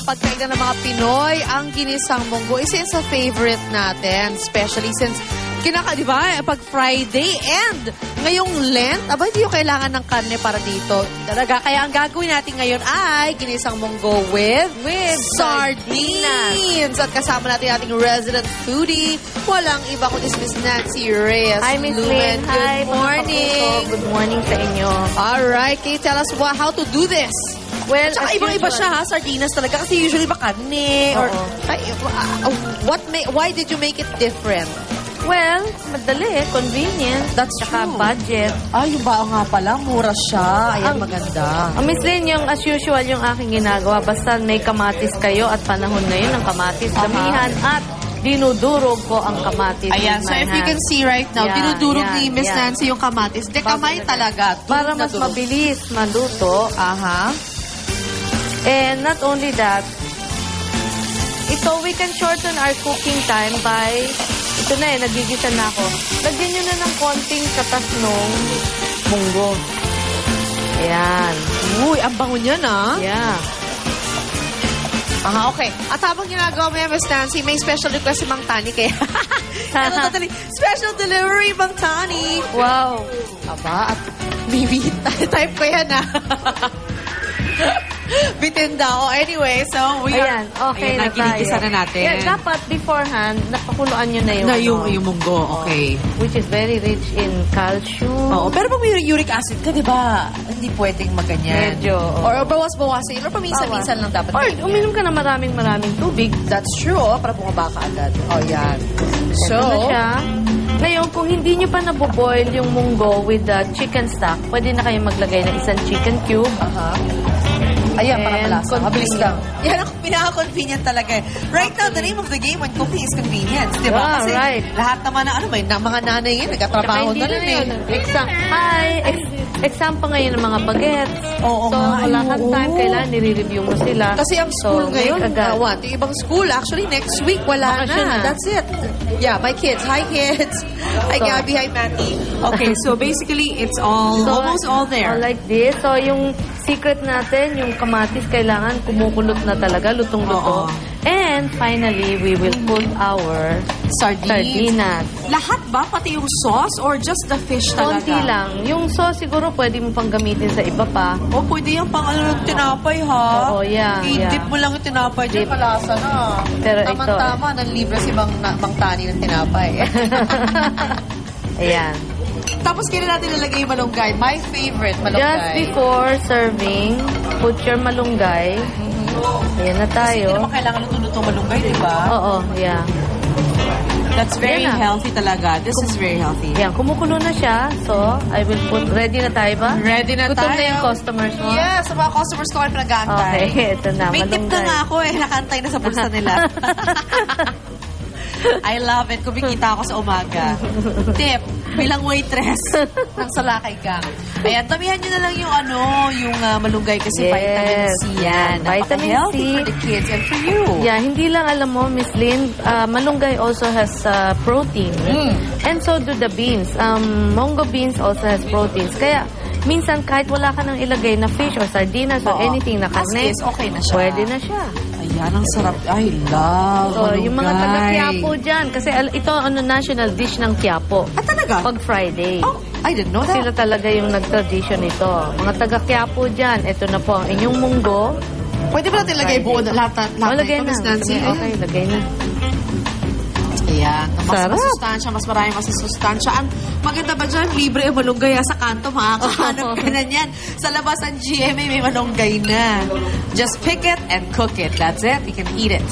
pagkainan ng mga Pinoy, ang ginisang munggo. Isa yun sa favorite natin, especially since di ba, pag Friday and ngayong Lent, hindi yung kailangan ng karne para dito. Talaga, kaya ang gagawin natin ngayon ay ginisang munggo with sardines. At kasama natin ating resident foodie. Walang iba kundi Miss Nancy Reyes. Hi, Miss Lynn. Hi, good morning. Good morning sa inyo. Alright, can you tell us how to do this? Well, tsaka ibang-iba siya ha, sardinas talaga. Kasi usually ba karne? Or, why did you make it different? Well, madali, convenient. That's tsaka true. Budget. Yung bao nga pala, mura siya. Ayan, maganda. Miss Lynn, yung as usual, yung aking ginagawa, basta may kamatis kayo at panahon na yun ng kamatis, damihan at dinudurog ko ang kamatis. Ayan, so if you can see right now, dinudurog ni Miss Nancy yung kamatis. De kamay talaga. Para mas mabilis maluto. And not only that, we can shorten our cooking time by, ito na nagigisa na ako. Lagyan nyo na ng konting katas nung munggo. Ayan. Uy, ang bango niyan Yeah. Okay. At habang ginagawa mo yan, Miss Nancy, may special request si Mang Tani kaya. Special delivery, Mang Tani. Wow. At maybe type ko yan Bitinda ako. Anyway, so we Ayan, okay na tayo. Ginigisa na natin. Yeah, dapat beforehand, napakuluan nyo na yung munggo. Okay. Which is very rich in calcium. Pero pag may uric acid ka, di ba, hindi pwedeng maganyan. Medyo. Or bawas-bawasin. Or paminsan-minsan lang dapat. Or uminom ka na maraming tubig. That's true, para bumaba ka agad. Yan. So, ito na siya. Ngayon, kung hindi nyo pa naboboil yung munggo with the chicken stock, pwede na kayo maglagay ng isang chicken cube. Ayan, para malasa. Mabilis lang. Yan ang pinaka-convenient talaga. Right now, the name of the game when cooking is convenience. Diba? Kasi lahat naman ng mga nanay yun, nagkatrabaho na rin Example ngayon ng mga bagets. Oo, wala kang time, kailangan nire-review mo sila. Kasi ang school ngayon, yung ibang school, actually next week, wala na. That's it. Yeah, my kids. Hi, kids. Hi, Gabby. Hi, Matty. Okay, so basically, it's almost all there. Like this. So, yung secret natin, yung kamatis, kailangan kumukulot na talaga, lutong-luto. And finally, we will put our sardinas. Lahat ba? Pati yung sauce or just the fish talaga? Konti lang. Yung sauce siguro pwede mo pang gamitin sa iba pa. Pwede yung pang tinapay ha? Oo, I-dip mo lang yung tinapay dyan, malasa na. Pero Tama-tama, nanlibre si Mang Tani ng tinapay. Ayan. Tapos kailan natin nalagay yung malunggay? My favorite, malunggay. Just before serving, put your malunggay. Ayan na tayo. Hindi naman kailangan luto-luto malunggay, diba? Oo, yeah. That's very healthy talaga. This is very healthy. Yan, kumukulo na siya. So, I will put, ready na tayo ba? Ready na Gutom tayo. na yung customers mo? Yes, sa mga customers ko ay pinag-aantay. Okay, ito na, May tip na nga ako nakantay na sa bulsa nila. I love it. Kumikita ako sa umaga. Tip, bilang waitress ng Salakay Gang. Ayan, damihan nyo na lang yung malunggay kasi vitamin C yan. Vitamin Napaka-healthy C for the kids and for you. Yeah, hindi lang alam mo, Miss Lynn, malunggay also has protein. And so do the beans. Mongo beans also has proteins. Kaya, minsan kahit wala ka nang ilagay na fish or sardinas or anything na karne, okay na siya. Pwede na siya. Ayan, ang sarap. I love malunggay. Yung mga taga-Quiapo dyan. Kasi ito, national dish ng Quiapo. Talaga? Pag Friday. I didn't know that. Sila talaga yung nag-tradition ito. Mga taga-Quiapo dyan. Ito na po ang inyong munggo. Pwede ba natin lagay buo na lahat Lagay na. Miss Nancy? Okay, lagay na. Ayan. Mas Sarap. masustansya, mas maraming masustansya. Ang maganda ba dyan? Libre ang malunggay sa kanto. Makakahanap ka na yan. Sa labas ang GMA may malunggay na. Just pick it and cook it. That's it. You can eat it.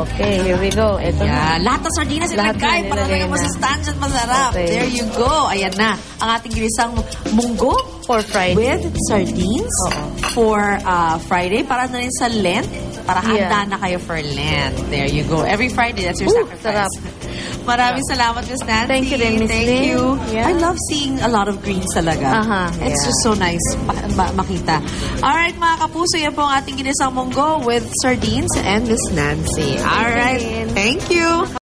Okay, here we go. Ito na. Lahat ng sardinas Lahat ilagay na para nilagay talaga na. masustansya at masarap. Okay. There you go. Ayan na. Ang ating ginisang munggo For Friday. with sardines for Friday. Para na rin sa Lent. Para handa na kayo for Lent. There you go. Every Friday, that's your sacrifice. Sarap. Maraming salamat, Miss Nancy. Thank you din, Miss Thank Lynn. you. Yeah. I love seeing a lot of greens talaga. It's just so nice makita. Alright, mga kapuso, yan po ang ating ginisang munggo with sardines and Miss Nancy. Alright. Thank you.